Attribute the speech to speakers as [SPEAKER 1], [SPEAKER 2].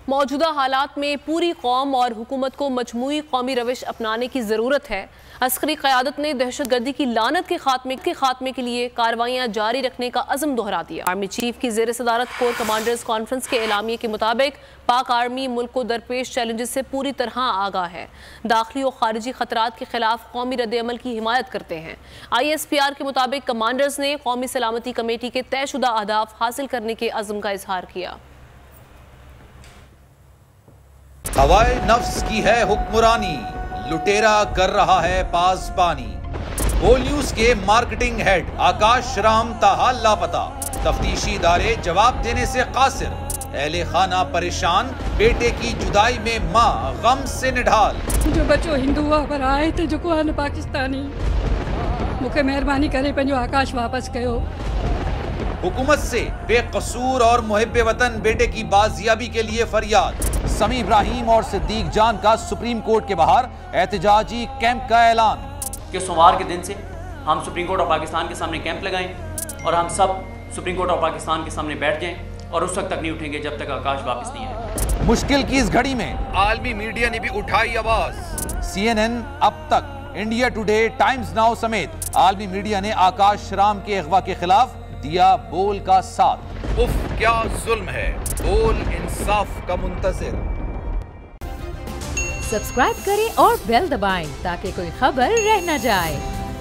[SPEAKER 1] मौजूदा हालात में पूरी कौम और हुकूमत को मजमूई कौमी रविश अपनाने की ज़रूरत है। अस्करी क़यादत ने दहशतगर्दी की लानत के खात्मे के लिए कार्रवाइयाँ जारी रखने का अज़म दोहरा दिया। आर्मी चीफ की ज़ेर सदारत कोर कमांडर्स कॉन्फ्रेंस के एलामिये के मुताबिक पाक आर्मी मुल्क को दरपेश चैलेंजेस से पूरी तरह आगाह है। दाखिली और खारिजी खतरात के खिलाफ कौमी रद्द-ए-अमल की हिमायत करते हैं। ISPR के मुताबिक कमांडर्स ने कौमी सलामती कमेटी के तयशुदा अहदाफ हासिल करने के अज़्म का इजहार किया।
[SPEAKER 2] हवाए नफ्स की है हुक्मरानी, लुटेरा कर रहा है पासबानी। बोल न्यूज के मार्केटिंग हेड आकाश राम ताहाल लापता, तफ्तीशी इदारे जवाब देने से कासिर। अहले खाना परेशान, बेटे की जुदाई में माँ गम से निढाल।
[SPEAKER 3] जो बच्चो हिंदू हुआ पर आए थे जो को पाकिस्तानी, मुझे मेहरबानी करे पंहिंजो आकाश वापस कयो।
[SPEAKER 2] हुकूमत से बेकसूर और मुहिब्बे वतन बेटे की बाजियाबी के लिए फरियाद। समी इब्राहिम और सिद्दीक जान का सुप्रीम कोर्ट के बाहर एहतजाजी कैंप का ऐलान।
[SPEAKER 4] कि सोमवार के दिन से हम सुप्रीम कोर्ट ऑफ पाकिस्तान के सामने कैंप लगाएं और हम सब सुप्रीम कोर्ट ऑफ पाकिस्तान के सामने बैठ जाएं और उस वक्त तक नहीं उठेंगे जब तक आकाश वापस नहीं आए।
[SPEAKER 2] मुश्किल की इस घड़ी में आलमी मीडिया ने भी उठाई आवाज। CNN, अब तक, इंडिया टुडे, टाइम्स नाउ समेत आलमी मीडिया ने आकाश राम के अगवा के खिलाफ दिया बोल का साथ। उफ क्या जुल्म है, बोल इंसाफ का मुंतजिर।
[SPEAKER 5] सब्सक्राइब करें और बेल दबाएं ताकि कोई खबर रह न जाए।